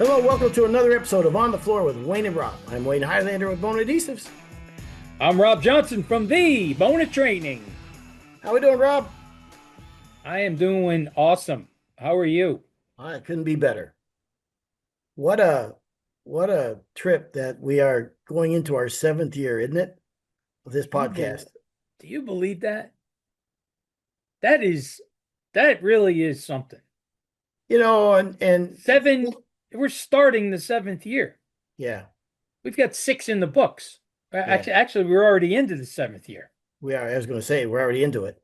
Hello, welcome to another episode of On the Floor with Wayne and Rob. I'm Wayne.Highlander with Bona Adhesives. I'm Rob Johnson from the Bona Training. How we doing, Rob? I am doing awesome. How are you? I couldn't be better. What a trip that we are going into our 7th year, isn't it? Of this podcast. Do you believe that? That really is something. You know, and we're starting the 7th year. Yeah. We've got 6 in the books. Yeah. Actually, we're already into the 7th year. We are. I was going to say, we're already into it.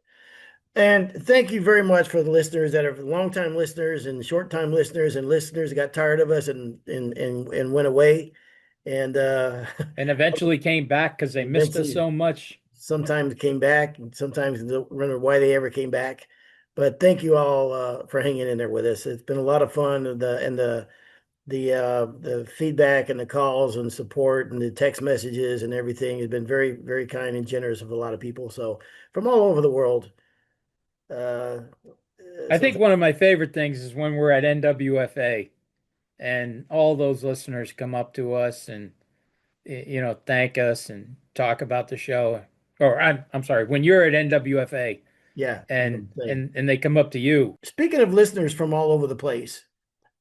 And thank you very much for the listeners that are long-time listeners and short-time listeners and listeners that got tired of us and went away. And eventually came back because they missed us so much. Sometimes came back, and sometimes don't remember why they ever came back. But thank you all for hanging in there with us. It's been a lot of fun, and the feedback and the calls and support and the text messages and everything has been very, very kind and generous of a lot of people. So from all over the world. I think one of my favorite things is when we're at NWFA and all those listeners come up to us and thank us and talk about the show. Or I'm sorry, when you're at NWFA, yeah, and they come up to you. Speaking of listeners from all over the place,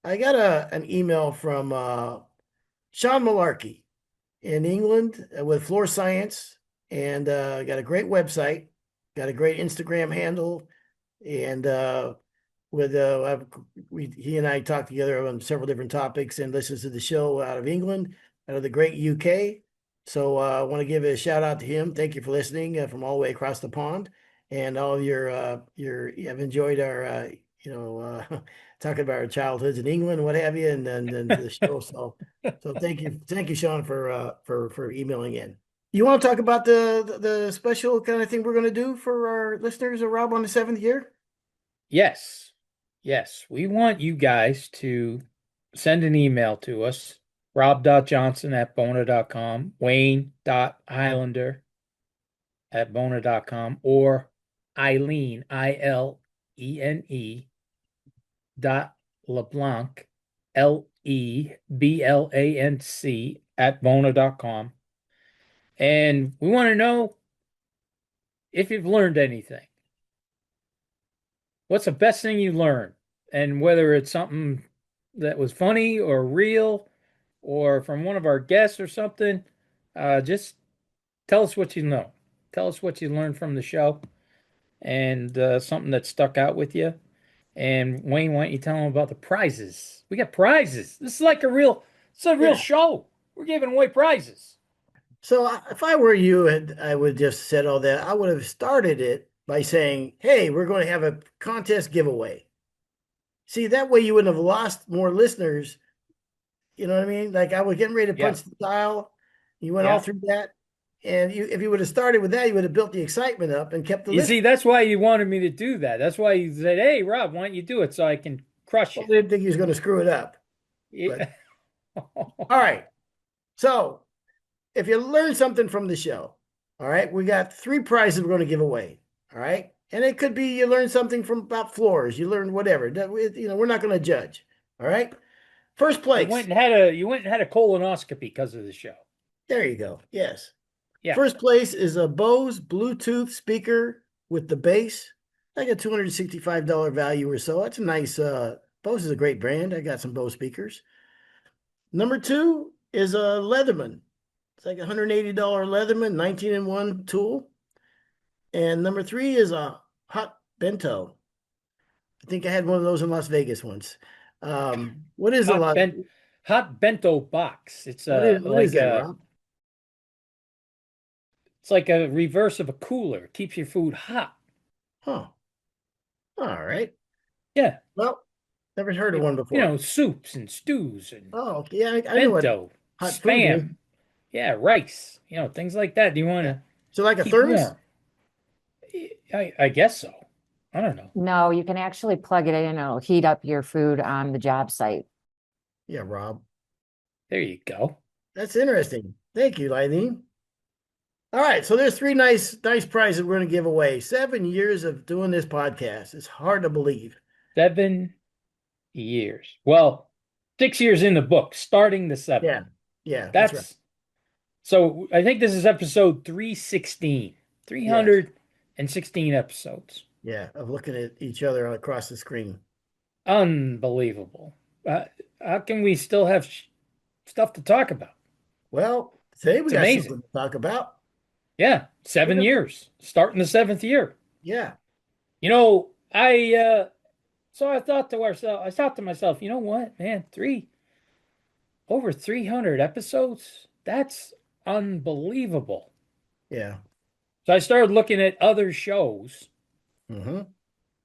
I got an email from Sean Malarkey in England with Floor Science, and got a great website, got a great Instagram handle, and he and I talked together on several different topics and listens to the show out of England, out of the great UK. So I want to give a shout out to him. Thank you for listening from all the way across the pond, and all of I've enjoyed our talking about our childhoods in England, what have you, and the show. So thank you, Sean, for emailing in. You want to talk about the special kind of thing we're going to do for our listeners, Rob, on the 7th year? Yes. We want you guys to send an email to us, rob.johnson at bona.com, wayne.highlander at bona.com, or Ilene, ilene.leblanc, LEBLANC at bona.com. And we want to know if you've learned anything. What's the best thing you learned? And whether it's something that was funny or real or from one of our guests or something, just tell us what you know. Tell us what you learned from the show and something that stuck out with you. And Wayne, why don't you tell them about the prizes? We got prizes. This is like a real show. We're giving away prizes. So if I were you, and I would just said all that, I would have started it by saying, hey, we're going to have a contest giveaway. See, that way you wouldn't have lost more listeners. You know what I mean? Like I was getting ready to punch the dial. You went all through that. And if you would have started with that, you would have built the excitement up and kept the listeners. See, that's why you wanted me to do that. That's why you said, hey, Rob, why don't you do it so I can crush it? I didn't think he was going to screw it up. Yeah. All right. So if you learn something from the show, all right, we got 3 prizes we're going to give away. All right. And it could be you learn something from about floors. You learn whatever. We're not going to judge. All right. First place. You went and had a colonoscopy because of the show. There you go. Yes. Yeah. First place is a Bose Bluetooth speaker with the bass. I got $265 value or so. That's a nice. Bose is a great brand. I got some Bose speakers. Number 2 is a Leatherman. It's like $180 Leatherman 19-in-1 tool. And number 3 is a hot Bento. I think I had one of those in Las Vegas once. What is hot Bento box? It's what is that, Rob? It's like a reverse of a cooler. It keeps your food hot. Huh. All right. Yeah. Well, never heard of one before. Soups and stews and I Bento, know what hot spam. Food is. Yeah, rice. Things like that. Do you want to? So like a thermos? Warm? I guess so. I don't know. No, you can actually plug it in and it'll heat up your food on the job site. Yeah, Rob. There you go. That's interesting. Thank you, Ilene. All right, so there's 3 nice prizes we're going to give away. 7 years of doing this podcast. It's hard to believe. 7 years. Well, 6 years in the book, starting the seventh. Yeah. Yeah, that's right. That's so I think this is episode 316. Yes. 316 episodes. Yeah, of looking at each other across the screen. Unbelievable. Uh, how can we still have stuff to talk about? Well, today we It's got amazing. something to talk about. Yeah, We're 7 years, starting the seventh year. Yeah. So I thought to myself, you know what, man, over 300 episodes? That's unbelievable. Yeah. So I started looking at other shows Mm-hmm.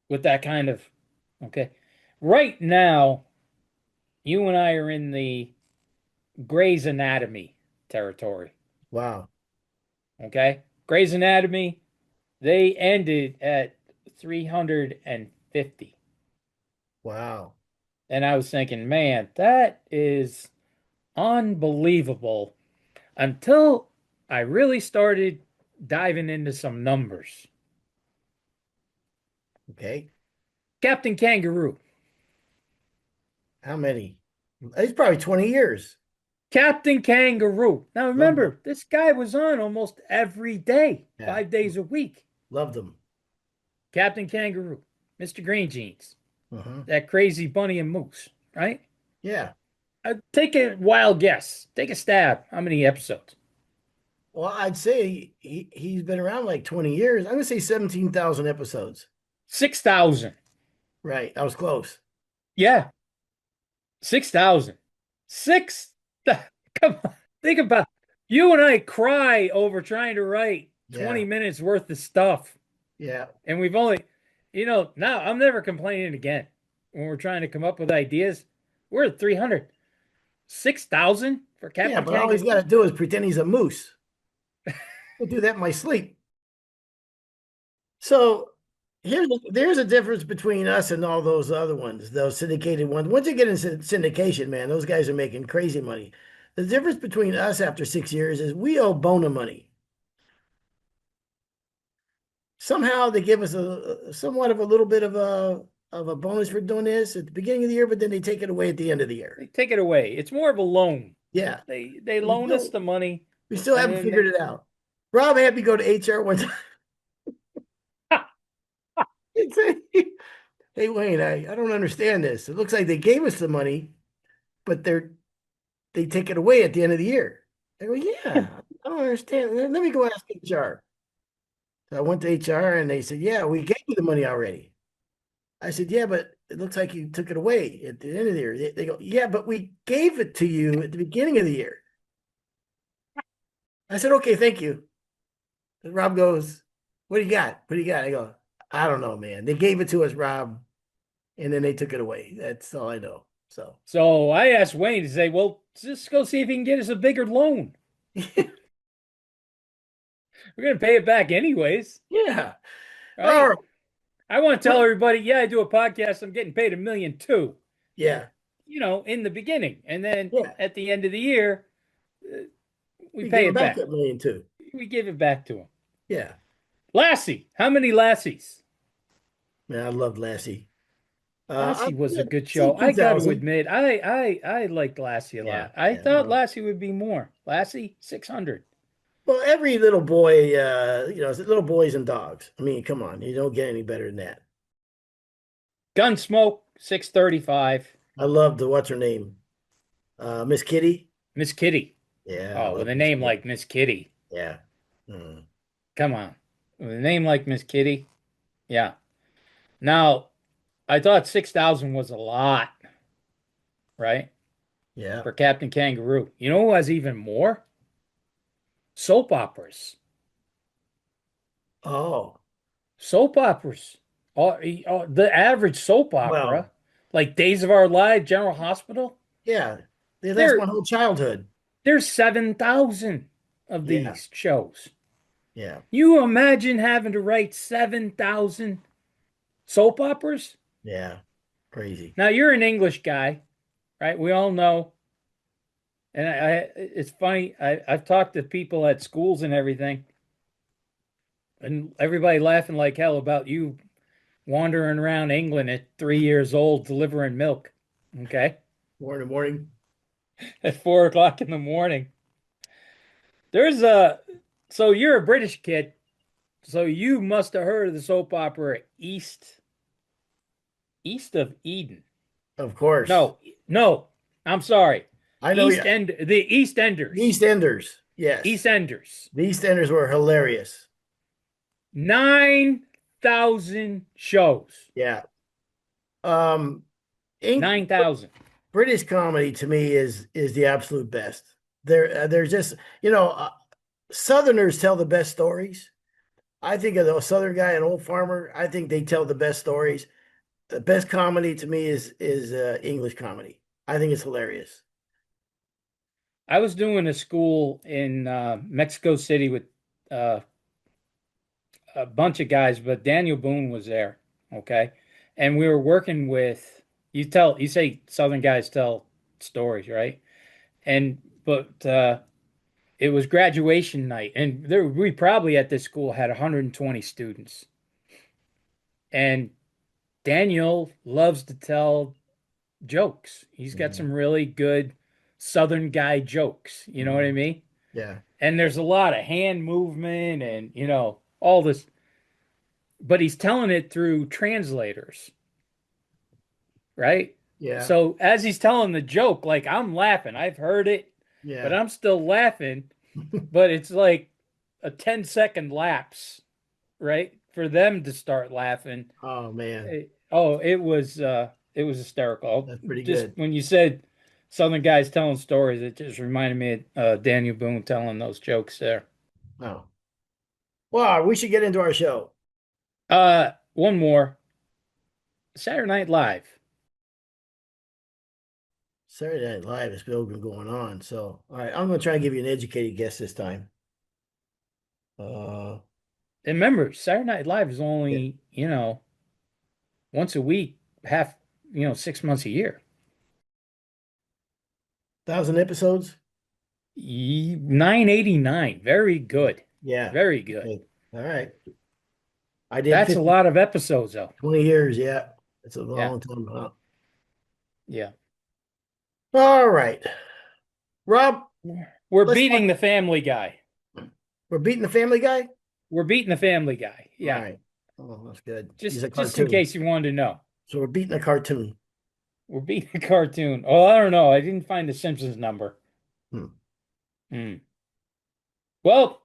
with that kind of, okay. Right now, you and I are in the Grey's Anatomy territory, Wow. okay? Grey's Anatomy, they ended at 350. Wow. And I was thinking, man, that is unbelievable until I really started diving into some numbers. Okay. Captain Kangaroo. How many? It's probably 20 years. Captain Kangaroo. Now Loved them. remember, this guy was on almost every day, Yeah. 5 days a week. Loved them. Captain Kangaroo, Mr. Green Jeans, Mm-hmm. that crazy bunny and moose, right? Yeah. Take a wild guess. Take a stab. How many episodes? Well, I'd say he's been around like 20 years. I'm going to say 17,000 episodes. 6,000. Right. I was close. Yeah, 6,000. Six. Come on. Think about you and I cry over trying to write 20 Yeah. minutes worth of stuff. Yeah. And we've only, now I'm never complaining again when we're trying to come up with ideas. We're at 300. 6,000 for Yeah. Captain But all he's got Kangaroo. to do is pretend he's a moose. I do that in my sleep. So there's a difference between us and all those other ones, those syndicated ones. Once you get into syndication, man, those guys are making crazy money. The difference between us after 6 years is we owe Bona money. Somehow they give us somewhat of a little bit of a bonus for doing this at the beginning of the year, but then they take it away at the end of the year. They take it away. It's more of a loan. Yeah. They We loan us still the money we still and haven't then figured it out. Rob had me go to HR one time. He'd say, hey Wayne, I don't understand this. It looks like they gave us the money, but they take it away at the end of the year. I go, yeah, I don't understand. Let me go ask HR. So I went to HR and they said, yeah, we gave you the money already. I said, yeah, but it looks like you took it away at the end of the year. They go, yeah, but we gave it to you at the beginning of the year. I said, okay, thank you. And Rob goes, what do you got? What do you got? I go, I don't know, man. They gave it to us, Rob, and then they took it away. That's all I know. So, so I asked Wayne to say, well, just go see if he can get us a bigger loan. We're gonna pay it back anyways, yeah. right? Oh, I want to tell everybody, yeah, I do a podcast. I'm getting paid $1.2 million, yeah. in the beginning, and then Yeah. at the end of the year, we We pay gave it back back. that million too. We give it back to him. Yeah. Lassie, how many Lassies? Man, I loved Lassie. Lassie was a I'd good say show. I got to 2,000. admit, I liked Lassie a Yeah. lot. I Yeah. thought No. Lassie would be more. Lassie, 600. Well, every little boy, it's little boys and dogs. I mean, come on, you don't get any better than that. Gunsmoke, 635. I love the what's her name, Miss Kitty. Miss Kitty. Yeah, I Oh, with love a Miss name Kitty. like Miss Kitty. Yeah. Mm. Come on. With a name like Miss Kitty. Yeah. Now, I thought 6,000 was a lot, right? Yeah. For Captain Kangaroo. You know who has even more? Soap operas. Oh, Soap operas. The average soap well, opera, like Days of Our Lives, General Hospital, yeah. That's my there, whole childhood. there's 7,000 of Yeah. these shows. Yeah. You imagine having to write 7,000 soap operas? Yeah. Crazy. Now, you're an English guy, right? We all know. And it's funny. I've talked to people at schools and everything, and everybody laughing like hell about you wandering around England at 3 years old delivering milk. Okay. Morning, morning. At 4 o'clock in the morning. There's a so you're a British kid, so you must have heard of the soap opera East of Eden. Of course. No, no, I'm sorry. I know The EastEnders. EastEnders. Yes. EastEnders. The EastEnders were hilarious. 9,000 shows. Yeah. Um, Eng 9,000. British comedy to me is the absolute best. They're just, Southerners tell the best stories. I think of the Southern guy, an old farmer. I think they tell the best stories. The best comedy to me is English comedy. I think it's hilarious. I was doing a school in Mexico City with uh, a bunch of guys, but Daniel Boone was there. Okay. And we were working with, you say Southern guys tell stories, right? But it was graduation night, and we probably at this school had 120 students. And Daniel loves to tell jokes. He's got Mhm. some really good Southern guy jokes. You know what I Mhm. mean? Yeah. And there's a lot of hand movement and, all this, but he's telling it through translators, right? Yeah. So as he's telling the joke, like I'm laughing, I've heard it, but Yeah. I'm still laughing, but it's like a 10-second lapse, right? For them to start laughing. Oh man, It was hysterical. that's pretty Just good. when you said Southern guys telling stories, it just reminded me of Daniel Boone telling those jokes there. Oh. Well, we should get into our show. One more. Saturday Night Live. Saturday Night Live has still been going on. So, all right, I'm going to try and give you an educated guess this time. Uh, And remember, Saturday Night Live is yeah, only, once a week, 6 months a year. 1,000 episodes. 989. Very good. Yeah. Very good. Okay. All right. I did That's a 50, lot of episodes, though. 20 years. Yeah. It's a Yeah. long time. Huh? Yeah. All right. Rob, We're let's beating talk. the Family Guy. We're beating the Family Guy. We're beating the Family Guy. All Yeah. right. Oh, that's good. He's a Just in cartoon. case you wanted to know. So we're beating a cartoon. We're beating a cartoon. Oh, I don't know. I didn't find the Simpsons number. Hmm. Hmm. Well,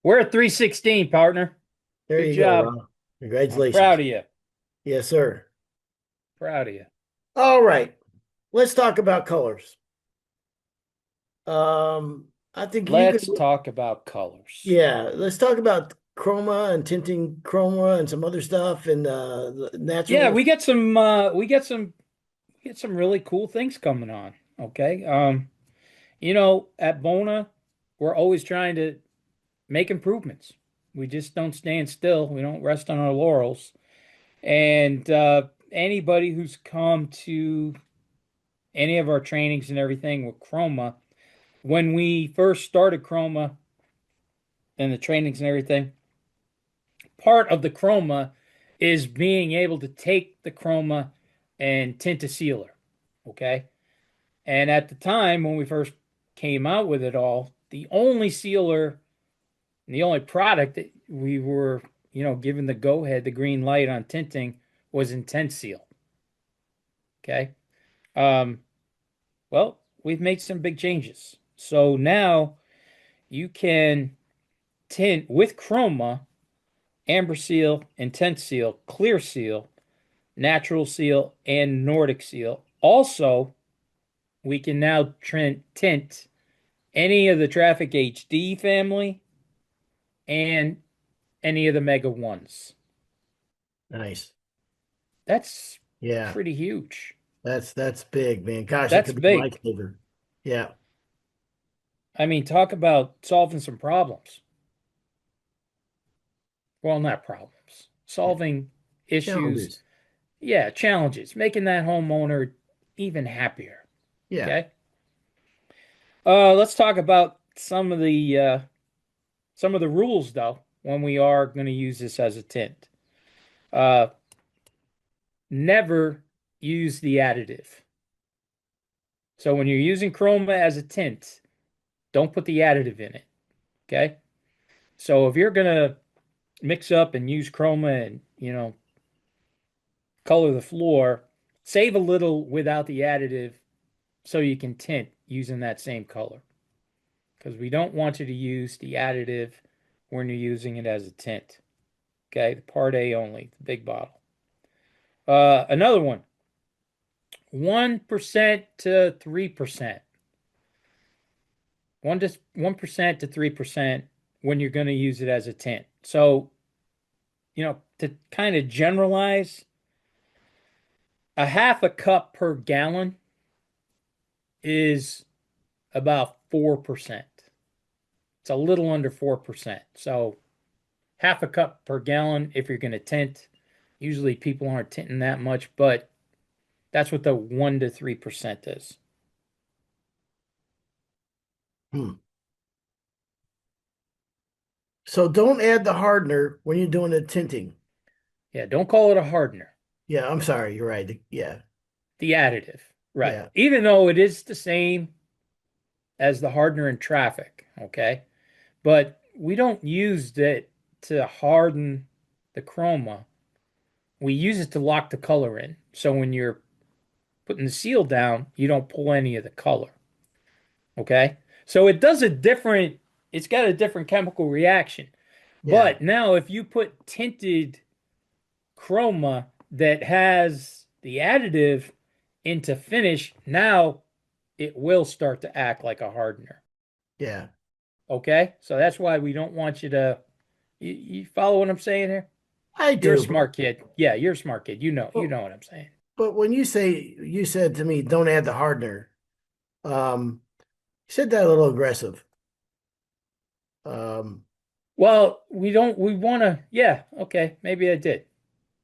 we're at 316, partner. There Good you go, job. Rob. I'm proud Congratulations. of you. Yes, sir. Proud of you. All right. Let's talk about colors. I think you could, Let's talk about colors. yeah, let's talk about chroma and tinting chroma and some other stuff and the Yeah, natural. we get some really cool things coming on. Okay. At Bona, we're always trying to make improvements. We just don't stand still. We don't rest on our laurels. And anybody who's come to any of our trainings and everything with Chroma, when we first started Chroma and the trainings and everything, part of the Chroma is being able to take the Chroma and tint a sealer. Okay. And at the time when we first came out with it all, the only sealer, the only product that we were, given the go ahead, the green light on tinting was Intense Seal. Okay. Um, well, we've made some big changes. So now you can tint with Chroma, Amber Seal, Intense Seal, Clear Seal, Natural Seal, and Nordic Seal. Also, we can now tint any of the Traffic HD family and any of the Mega Ones. Nice. That's Yeah, pretty huge. that's big, man. Gosh, that That's could be a big. lifesaver. Yeah, I mean, talk about solving some problems. Well, not problems, yeah. solving issues. Challenges. Yeah, challenges, making that homeowner even happier. Yeah. Okay. Let's talk about some of the rules though when we are going to use this as a tint. Uh, Never use the additive. So when you're using chroma as a tint, don't put the additive in it. Okay. So if you're gonna mix up and use chroma and color the floor, save a little without the additive so you can tint using that same color. Because we don't want you to use the additive when you're using it as a tint. Okay, the part A only, the big bottle. Another one, 1% to 3%. 1% to 3% when you're going to use it as a tint. So, to kind of generalize, a half a cup per gallon is about 4%. It's a little under 4%. So half a cup per gallon if you're going to tint. Usually people aren't tinting that much, but that's what the 1 to 3% is. Hmm. So don't add the hardener when you're doing the tinting. Yeah, don't call it a hardener. Yeah, I'm sorry. You're right. Yeah, The additive. Right. yeah, Even though it is the same as the hardener in traffic, okay? But we don't use it to harden the chroma. We use it to lock the color in. So when you're putting the seal down, you don't pull any of the color. Okay. So it's got a different chemical reaction. yeah, But now if you put tinted chroma that has the additive into finish, now it will start to act like a hardener. yeah. Okay. So that's why we don't want you to, you follow what I'm saying here? I You're a do. smart kid. Yeah, you're a smart kid. You But, know what I'm saying. but when you said to me, don't add the hardener. You said that a little aggressive. Um, Well, we want to, yeah, okay, maybe I did.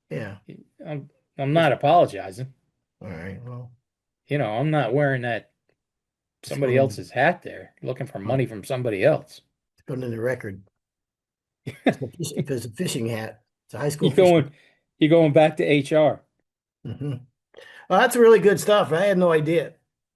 yeah. I'm not apologizing. All right. Well, I'm not wearing that it's somebody going, else's hat there, looking for well, money from somebody else. it's going in the record. If it's a fishing hat, it's a high school You fishing. going, you going back to HR. Hmm. Well, that's really good stuff. I had no idea.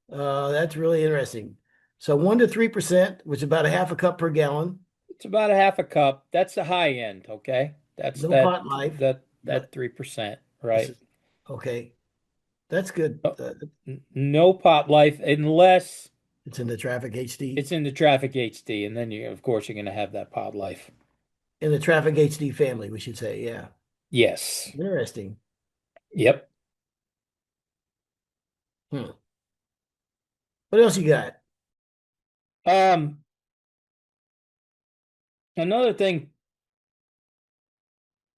That's really interesting. So 1 to 3%, which is about a half a cup per gallon. It's about a half a cup. That's the high end, okay? That's No pot life, that but 3%, this right? is okay. That's good. No, no pot life unless It's in the traffic HD. it's in the traffic HD, and then of course, you're going to have that pot life. In the traffic HD family, we should say. Yeah. Yes. Interesting. Yep. Hmm. What else you got? Um, Another thing,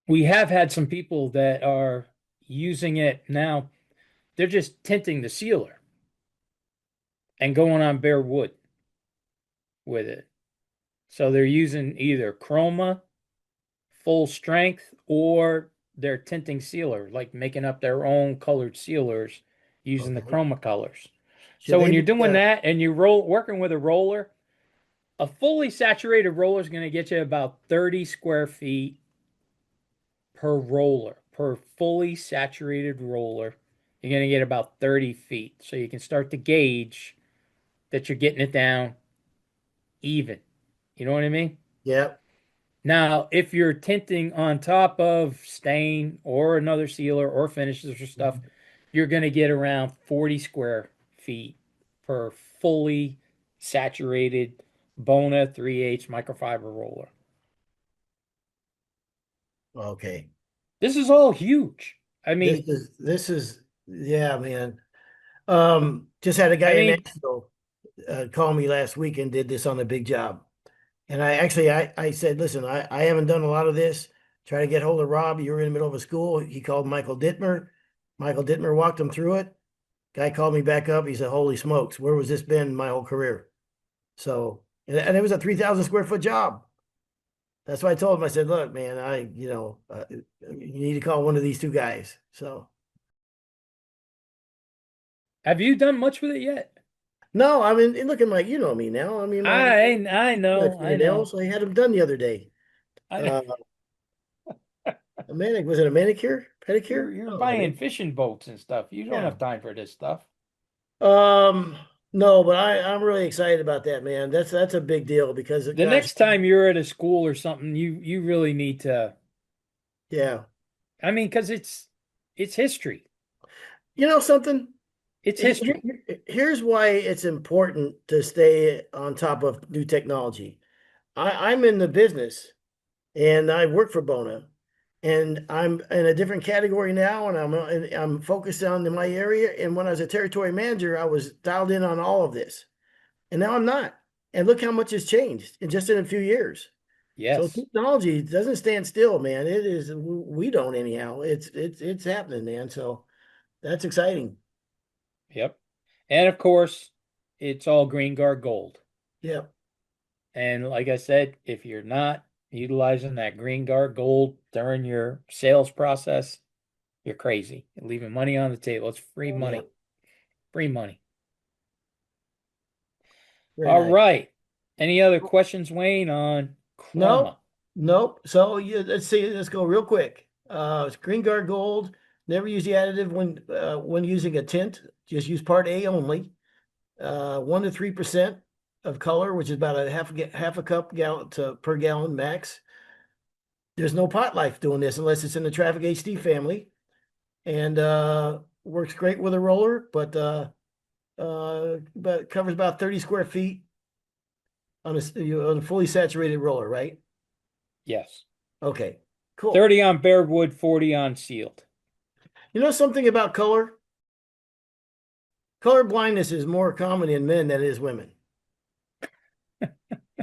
we have had some people that are using it now. They're just tinting the sealer and going on bare wood with it. So they're using either chroma, full strength, or they're tinting sealer, like making up their own colored sealers using the Okay. chroma colors. Should So they when you're be doing that and you working with a roller, a fully saturated roller is going to get you about 30 square feet per roller, per fully saturated roller. You're going to get about 30 feet. So you can start to gauge that you're getting it down even. You know what I mean? yeah. Now, if you're tinting on top of stain or another sealer or finishes or stuff, you're going to get around 40 square feet per fully saturated Bona 3/8 microfiber roller. Okay. This is all huge. I This mean, is yeah, man. Just had a guy I in mean, Nashville call me last week and did this on a big job. And I said, listen, I haven't done a lot of this. Try to get hold of Rob. You were in the middle of a school. He called Michael Dittmer. Michael Dittmer walked him through it. Guy called me back up. He said, holy smokes, where was this been my whole career? So, and it was a 3,000 square foot job. That's why I told him, I said, look, man, you need to call one of these two guys. So, have you done much with it yet? no, I mean, look at you know me now. I mean, my I know. fingernails, I had them done the other day. I Uh, was it a manicure, pedicure? you're Oh, buying fishing boats and stuff. You don't yeah. have time for this stuff. Um, no, but I'm really excited about that, man. That's a big deal because The gosh, next time you're at a school or something, you really need to. yeah. I mean, because it's history. You know something? It's history. Here's why it's important to stay on top of new technology. I'm in the business and I work for Bona, and I'm in a different category now, and I'm focused on my area. And when I was a territory manager, I was dialed in on all of this, and now I'm not. And look how much has changed in just in a few years. So Yes. technology doesn't stand still, man. It is we don't anyhow. It's happening, man. So that's exciting. Yep. And of course, it's all green guard gold. Yeah. And like I said, if you're not utilizing that green guard gold during your sales process, you're crazy. You're leaving money on the table. It's free Yeah. money. Free money. Very All nice. right. Any other questions, Wayne, on Nope. Chroma? Nope. So let's see. Let's go real quick. It's Green Guard Gold. Never use the additive when using a tint. Just use part A only. 1 to 3% of color, which is about a half a cup gallon per gallon max. There's no pot life doing this unless it's in the Traffic HD family, and works great with a roller, but covers about 30 square feet on a fully saturated roller, right? Yes. Okay, cool. 30 on bare wood, 40 on sealed. You know something about color? Color blindness is more common in men than it is women.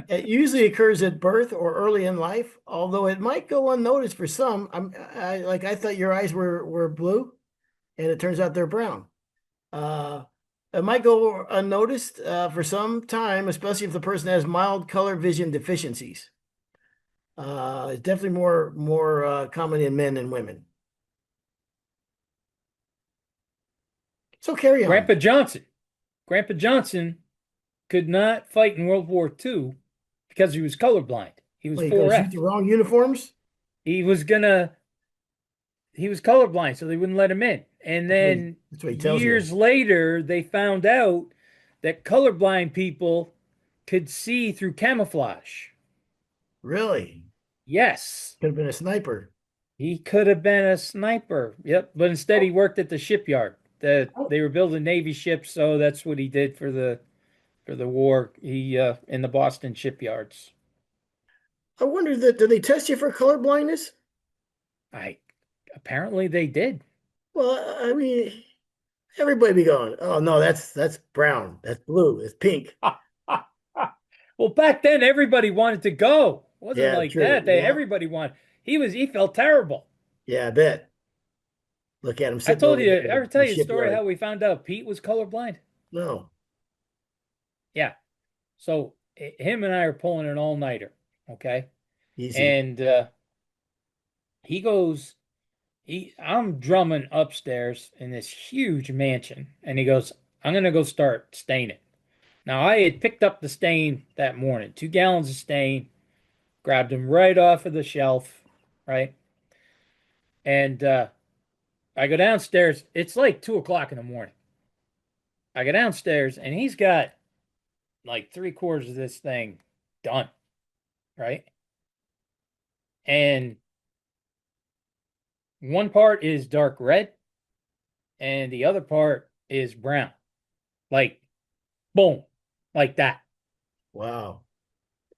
It usually occurs at birth or early in life, although it might go unnoticed for some. I thought your eyes were blue, and it turns out they're brown. Uh, it might go unnoticed for some time, especially if the person has mild color vision deficiencies. It's definitely more common in men than women. So carry on. Grandpa Johnson. Grandpa Johnson could not fight in World War II because he was colorblind. He was Well, you gonna shoot 4F. the wrong uniforms? He was gonna he was colorblind, so they wouldn't let him in. And then That's what he tells you. years later, they found out that colorblind people could see through camouflage. Really? Yes, Could have been a sniper. he could have been a sniper. Yep, but instead he worked at the shipyard. They were building Navy ships, so that's what he did for the war. He in the Boston shipyards. I wonder that do they test you for color blindness? I apparently they did. Well, I mean, everybody be going, oh no, that's brown, that's blue, it's pink. Well, back then everybody wanted to go. It wasn't Yeah, like true. that. Yeah, Everybody wanted. He felt terrible. yeah, I bet. Look at him I sitting told over you, there ever in tell the you a story shipyard. how we found out Pete was colorblind? No. Yeah. So him and I are pulling an all-nighter, okay? Easy. And he goes, I'm drumming upstairs in this huge mansion, and he goes, I'm gonna go start staining. Now I had picked up the stain that morning, 2 gallons of stain, grabbed them right off of the shelf, right? And I go downstairs. It's like 2 o'clock in the morning. I go downstairs, and he's got like 3/4 of this thing done, right? And one part is dark red, and the other part is brown. Like, boom, like that. Wow.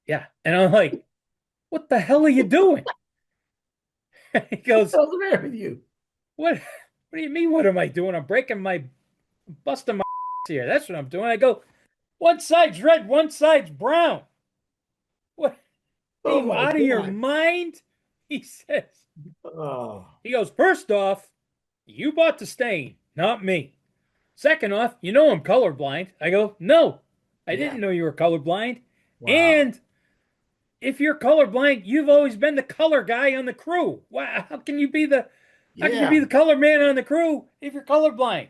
Yeah. And I'm like, what the hell are you doing? He goes, What's the matter with you? what do you mean? What am I doing? I'm breaking my busting my here. That's what I'm doing. I go, one side's red, one side's brown. What are Oh you my out of your God. mind? He says. Oh, He goes, first off, you bought the stain, not me. Second off, you know I'm colorblind. I go, no, I yeah. didn't know you were colorblind. Wow. And if you're colorblind, you've always been the color guy on the crew. Wow, how can you be Yeah. the color man on the crew if you're colorblind?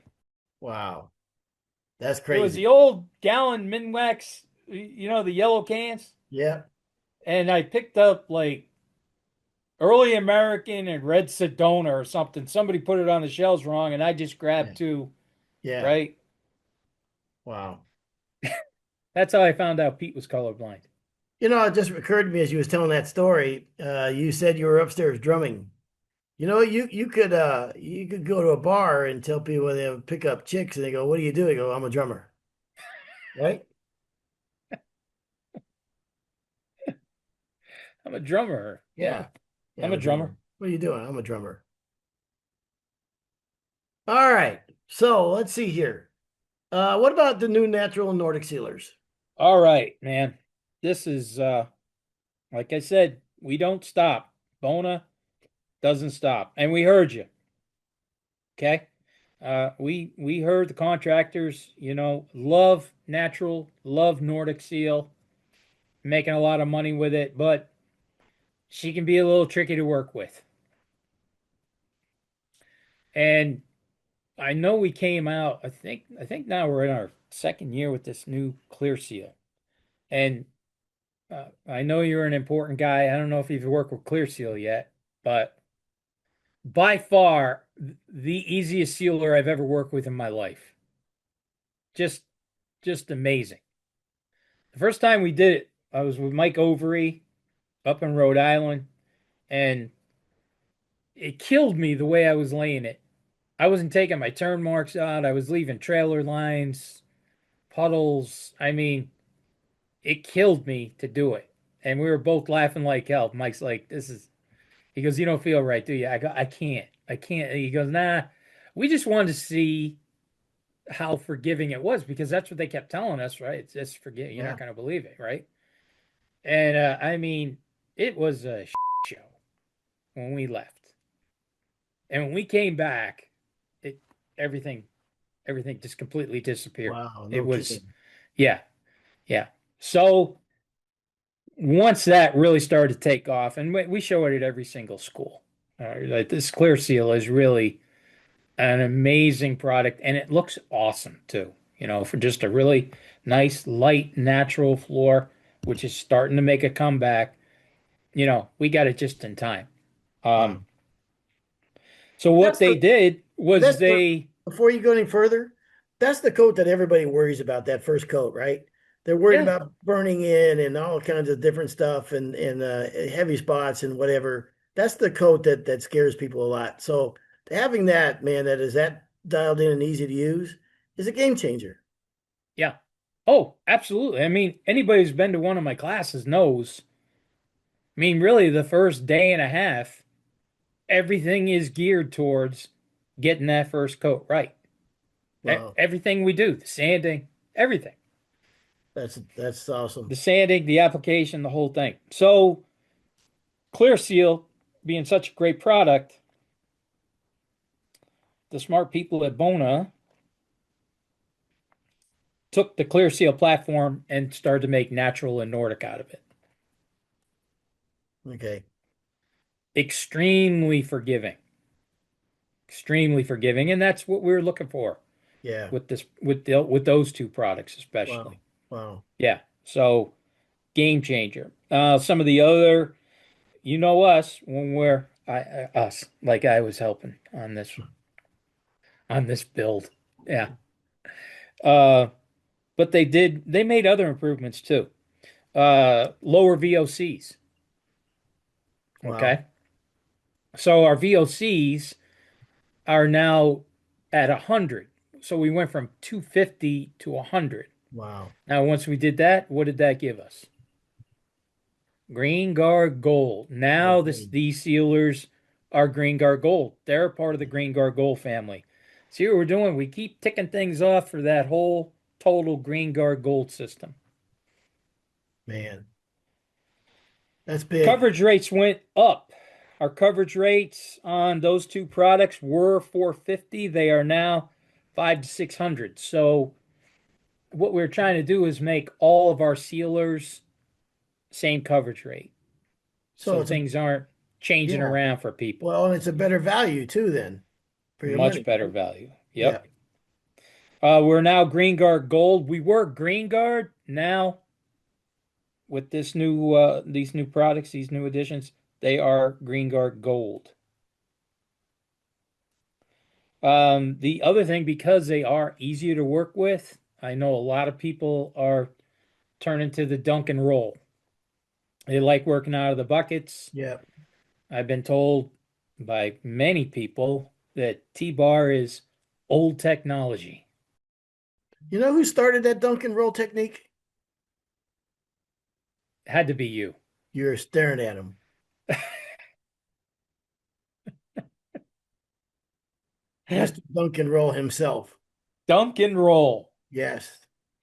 Wow. That's It was crazy. the old gallon Minwax, the yellow cans. Yeah. And I picked up like early American and red Sedona or something. Somebody put it on the shelves wrong, and I just Yeah. grabbed two, Yeah. right? Wow. That's how I found out Pete was colorblind. You know, it just occurred to me as you was telling that story. You said you were upstairs drumming. You know, you could go to a bar and tell people they pick up chicks and they go, "What do you do?" They go, "I'm a drummer." Right? I'm a drummer. Yeah, Yeah. Yeah, I'm I'm a a drummer. drummer. What are you doing? I'm a drummer. All right. So let's see here. What about the new natural Nordic sealers? All right, man. This is like I said, we don't stop. Bona doesn't stop. And we heard you. Okay. We heard the contractors, love natural, love Nordic seal, making a lot of money with it, but she can be a little tricky to work with. And I know we came out, I think now we're in our second year with this new clear seal. And I know you're an important guy. I don't know if you've worked with clear seal yet, but by far the easiest sealer I've ever worked with in my life. Just just amazing. The first time we did it, I was with Mike Overy up in Rhode Island, and it killed me the way I was laying it. I wasn't taking my turn marks out. I was leaving trailer lines, puddles. I mean, it killed me to do it. And we were both laughing like hell. Mike's like, "This is," he goes, "You don't feel right, do you?" I go, I can't." He goes, "Nah, we just wanted to see how forgiving it was because that's what they kept telling us, right? It's just forgiving. You're not Yeah. going to believe it, right?" And I mean, it was a show when we left, and when we came back, it everything everything just completely disappeared. Wow. It No was, kidding. yeah, yeah. So once that really started to take off, and we show it at every single school. Like this clear seal is really an amazing product, and it looks awesome too. For just a really nice, light, natural floor, which is starting to make a comeback. We got it just in time. Wow. Um, so what That's they the did was that's the they, before you go any further, that's the coat that everybody worries about, that first coat, right? They're worried yeah, about burning in and all kinds of different stuff and heavy spots and whatever. That's the coat that scares people a lot. So having that, man, that is that dialed in and easy to use is a game changer. yeah. Oh, absolutely. I mean, anybody who's been to one of my classes knows. I mean, really, the first day and a half, everything is geared towards getting that first coat right. Wow. Everything we do, the sanding, everything, That's awesome. the sanding, the application, the whole thing. So, Clear Seal being such a great product, the smart people at Bona took the Clear Seal platform and started to make natural and Nordic out of it. Okay. Extremely forgiving, extremely forgiving, and that's what we're looking for Yeah. with with those two products Wow. especially. Wow. Yeah, so game changer. Some of the other, us when we're us like I was helping on this build. Yeah. Uh, but they made other improvements too. Lower VOCs. Wow. Okay. So our VOCs are now at 100. So we went from 250 to 100. Wow. Now, once we did that, what did that give us? Green Guard Gold. Now Okay. these sealers are Green Guard Gold. They're part of the Green Guard Gold family. See what we're doing? We keep ticking things off for that whole total Green Guard Gold system. Man, that's big. Coverage rates went up. Our coverage rates on those two products were 450. They are now 5 to 600. So what we're trying to do is make all of our sealers same coverage rate. So So it's a things aren't changing yeah. around for people. Well, and it's a better value too then for your Much money, better right? value. Yeah. Yep. We're now Green Guard Gold. We were Green Guard. Now with these new products, these new additions, they are Green Guard Gold. The other thing, because they are easier to work with, I know a lot of people are turning to the dunk and roll. They like working out of the buckets. Yeah. I've been told by many people that T-bar is old technology. You know who started that dunk and roll technique? Had to be you. You're staring at him. Mr. Dunk and Roll himself. Dunk and roll. Yes.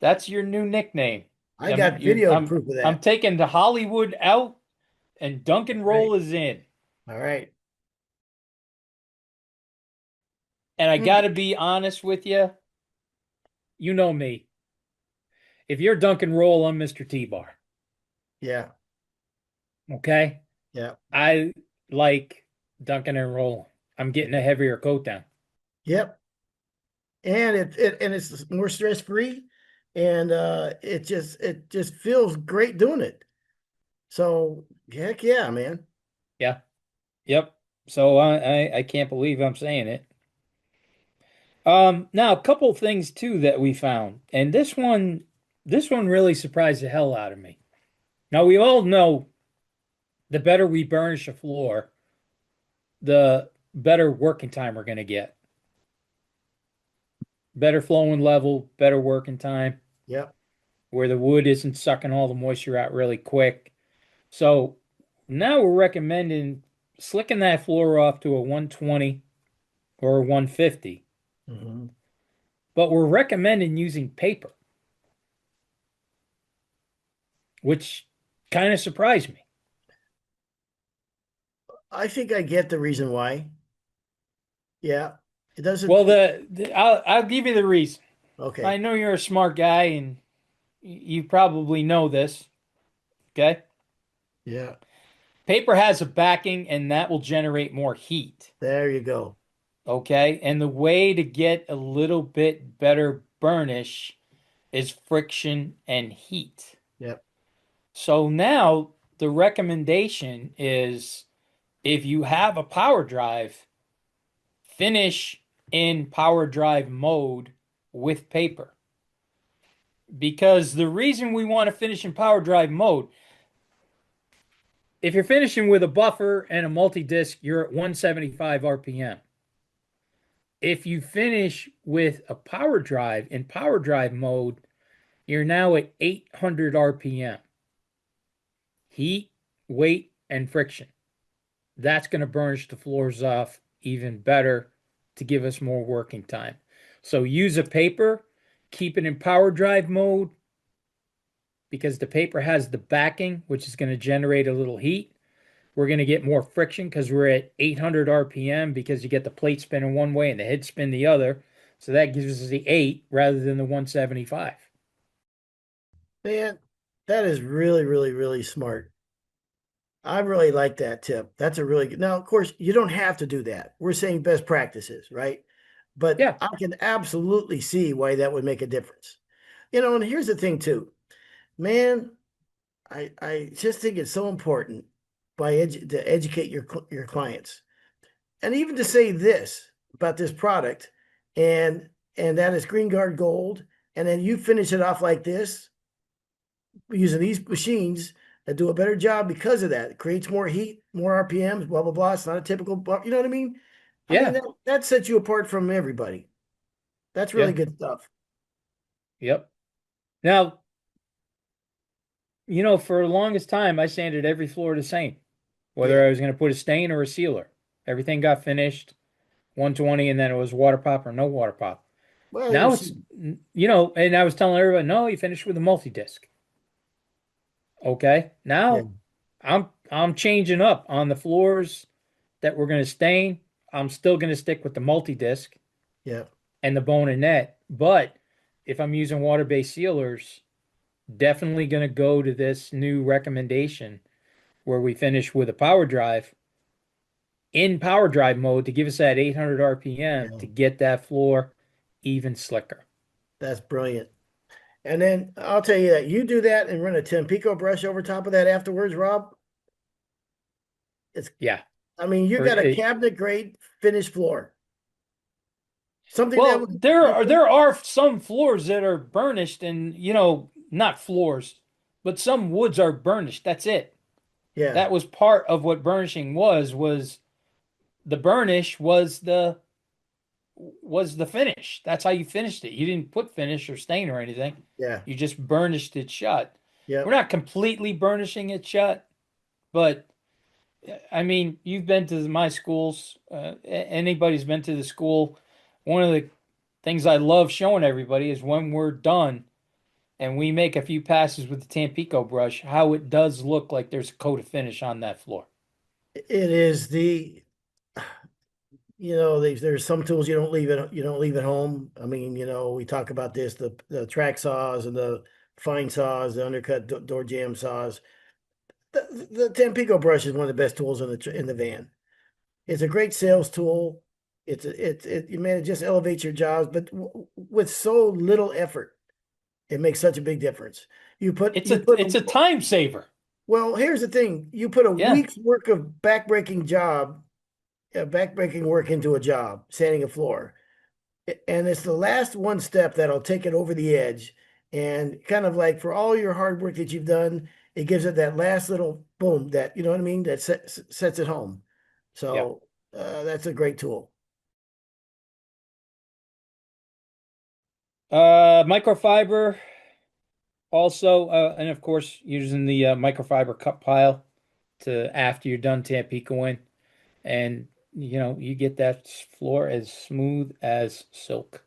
That's your new nickname. I got video proof of I'm that. taking the Hollywood out and dunk and roll Right. is in. All right. And I got to be honest with you. You know me. If you're dunk and roll, I'm Mr. T-bar. Yeah. Okay. Yeah. I like dunking and rolling. I'm getting a heavier coat down. Yep. And it's more stress free, and it just feels great doing it. So heck yeah, man. Yeah. Yep. So I can't believe I'm saying it. Now a couple of things too that we found, and this one really surprised the hell out of me. Now we all know the better we burnish a floor, the better working time we're going to get. Better flowing level, better working time, Yep. where the wood isn't sucking all the moisture out really quick. So now we're recommending slicking that floor off to a 120 or a 150, Mm-hmm. but we're recommending using paper, which kind of surprised me. I think I get the reason why. Yeah. It doesn't. Well, I'll give you the reason. Okay. I know you're a smart guy and you probably know this. Okay. Yeah. Paper has a backing and that will generate more heat. There you go. Okay. And the way to get a little bit better burnish is friction and heat. Yep. So now the recommendation is if you have a power drive, finish in power drive mode with paper. Because the reason we want to finish in power drive mode, if you're finishing with a buffer and a multi-disc, you're at 175 RPM. If you finish with a power drive in power drive mode, you're now at 800 RPM. Heat, weight, and friction. That's going to burnish the floors off even better to give us more working time. So use a paper, keep it in power drive mode because the paper has the backing, which is going to generate a little heat. We're going to get more friction because we're at 800 RPM because you get the plate spinning one way and the head spin the other. So that gives us the 8 rather than the 175. Man, that is really, really, really smart. I really like that tip. That's a really good. Now, of course, you don't have to do that. We're saying best practices, right? But Yeah. I can absolutely see why that would make a difference. And here's the thing too, man. I just think it's so important to educate your clients, and even to say this about this product, and that is Green Guard Gold, and then you finish it off like this using these machines that do a better job because of that. It creates more heat, more RPMs, blah blah blah. It's not a typical, you know what I mean? I mean Yeah. that sets you apart from everybody. That's really Yeah. good stuff. Yep. Now, for the longest time, I sanded every floor the same, whether Yeah. I was going to put a stain or a sealer. Everything got finished 120, and then it was water pop or no water pop. Well, Now it's, and I was telling everybody, no, you finished with a multi-disc. Okay. yeah, Now I'm changing up on the floors that we're going to stain. I'm still going to stick with the multi-disc yeah. and the Bona net, but if I'm using water-based sealers, definitely going to go to this new recommendation where we finish with a power drive in power drive mode to give us that 800 RPM Yeah. to get that floor even slicker. That's brilliant. And then I'll tell you that you do that and run a Tempico brush over top of that afterwards, Rob. Yeah. I mean, you Or, got a cabinet grade finished floor. Something that Well, would, there are some floors that are burnished and, not floors, but some woods are burnished. That's it. yeah, That was part of what burnishing was the burnish was the finish. That's how you finished it. You didn't put finish or stain or anything. yeah, You just burnished it shut. yeah. We're not completely burnishing it shut, but I mean, you've been to my schools. Anybody's been to the school. One of the things I love showing everybody is when we're done and we make a few passes with the Tampico brush, how it does look like there's a coat of finish on that floor. It is there's some tools you don't leave at home. I mean, we talk about this, the track saws and the fine saws, the undercut door jamb saws. The Tampico brush is one of the best tools in the van. It's a great sales tool. Man, it just elevates your jobs, but with so little effort, it makes such a big difference. It's You a put it's a time saver. well, here's the thing. You put a Yeah. week's work of backbreaking work into a job, sanding a floor. And it's the last one step that'll take it over the edge. And kind of like for all your hard work that you've done, it gives it that last little boom that, you know what I mean? That sets it home. Yeah. So that's a great tool. Microfiber also, and of course, using the microfiber cut pile to after you're done Tampicoing, and you get that floor as smooth as silk.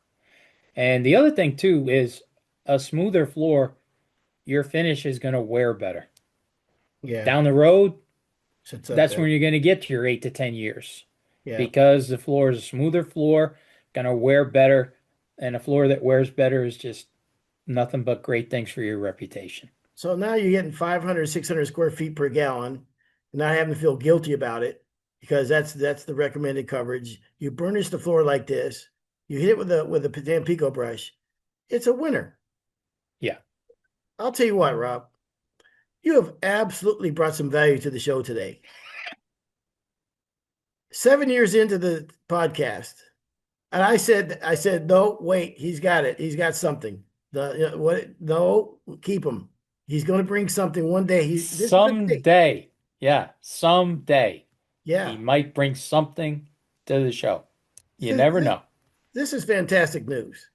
And the other thing too is a smoother floor, your finish is going to wear better. Yeah. Down the road, Sets up that's when better. you're going to get to your 8 to 10 years Yeah. because the floor is a smoother floor, going to wear better, and a floor that wears better is just nothing but great things for your reputation. So now you're getting 500, 600 square feet per gallon, not having to feel guilty about it because that's the recommended coverage. You burnish the floor like this. You hit it with a Tampico brush. It's a winner. Yeah. I'll tell you what, Rob, you have absolutely brought some value to the show today. 7 years into the podcast, and I said, no, wait, he's got it. He's got something. What? No, keep him. He's going to bring something one day. This is the day. Someday, yeah, someday he Yeah. might bring something to the show. You This, never this, know. this is fantastic news.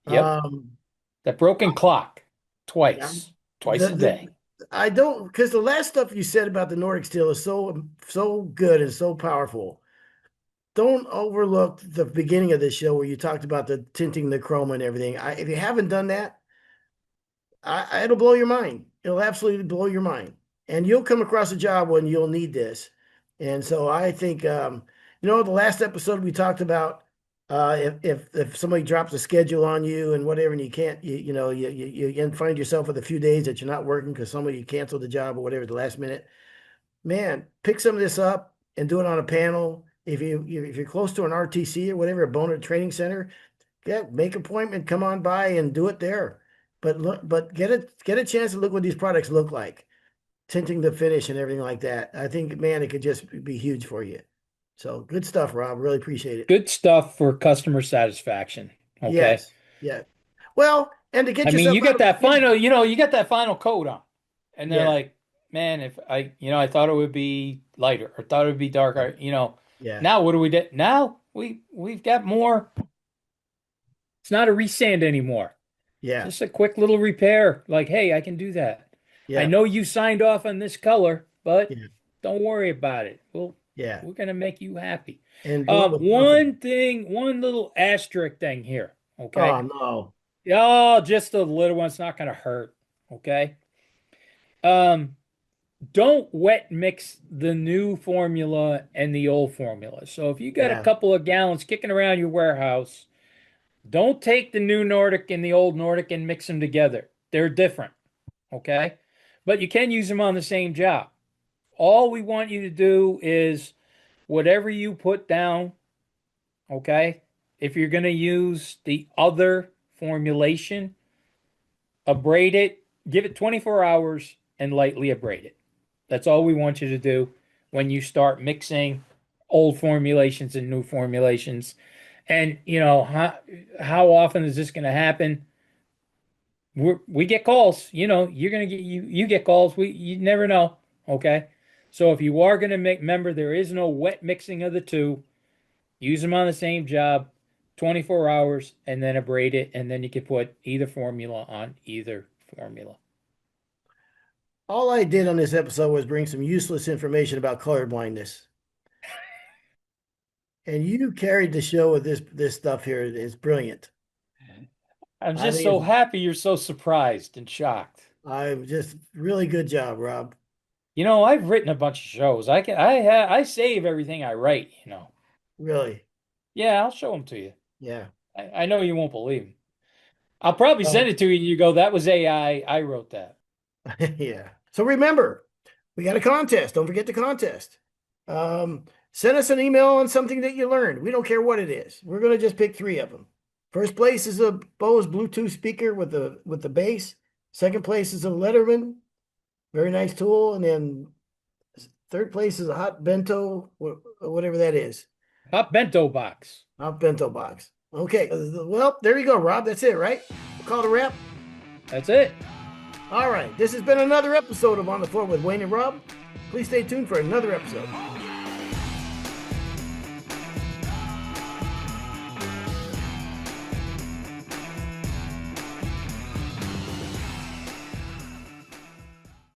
Yep. Um, That broken clock yeah, twice a day. I don't, because the last stuff you said about the Nordic steel is so good and so powerful. Don't overlook the beginning of this show where you talked about the tinting the chroma and everything. If you haven't done that, it'll blow your mind. It'll absolutely blow your mind. And you'll come across a job when you'll need this. And so I think, the last episode we talked about if somebody drops a schedule on you and whatever, and you can't, you find yourself with a few days that you're not working because somebody canceled the job or whatever at the last minute, man, pick some of this up and do it on a panel. If you're close to an RTC or whatever, a Bona training center, make appointment, come on by and do it there. But get a chance to look what these products look like, tinting the finish and everything like that. I think, man, it could just be huge for you. So good stuff, Rob. Really appreciate it. Good stuff for customer satisfaction. Okay. Yes, yeah. Well, and to I get mean, yourself you get out of that final, you get that final coat on, and they're yeah, like, man, if I thought it would be lighter or thought it would be darker, yeah, now what do we do? Now we've got more. It's not a resand anymore. yeah, Just a quick little repair. Like, hey, I can do that. I yeah, know you signed off on this color, but yeah, don't worry about it. yeah. We're gonna make you happy. And do it with confidence. One little asterisk thing here. Oh Okay. no. Oh, just a little one. It's not gonna hurt. Okay. Um, don't wet mix the new formula and the old formula. So if you got a Yeah, couple of gallons kicking around your warehouse, don't take the new Nordic and the old Nordic and mix them together. They're different. Okay. But you can use them on the same job. All we want you to do is whatever you put down, okay? If you're going to use the other formulation, abrade it, give it 24 hours, and lightly abrade it. That's all we want you to do when you start mixing old formulations and new formulations. And how often is this going to happen? We get calls. You're going to get you get calls. You never know. Okay, so if you are going to remember, there is no wet mixing of the two. Use them on the same job, 24 hours, and then abrade it, and then you can put either formula on either formula. All I did on this episode was bring some useless information about color blindness. And you carried the show with this stuff here. It's brilliant. I'm I just think so it's happy you're so surprised and shocked. I'm just really good job, Rob. I've written a bunch of shows. I save everything I write. Really. Yeah, I'll show them to you. Yeah. I know you won't believe me. I'll probably Oh, send it to you and you go, that was AI. I wrote that. yeah. So remember, we got a contest. Don't forget the contest. Send us an email on something that you learned. We don't care what it is. We're going to just pick 3 of them. First place is a Bose Bluetooth speaker with the bass. Second place is a Leatherman, very nice tool, and then third place is a hot Bento, whatever that is, Hot bento box. hot Bento box. Okay, well there you go, Rob. That's it, right? We'll call it a wrap. That's it. All right, this has been another episode of On the Floor with Wayne and Rob. Please stay tuned for another episode.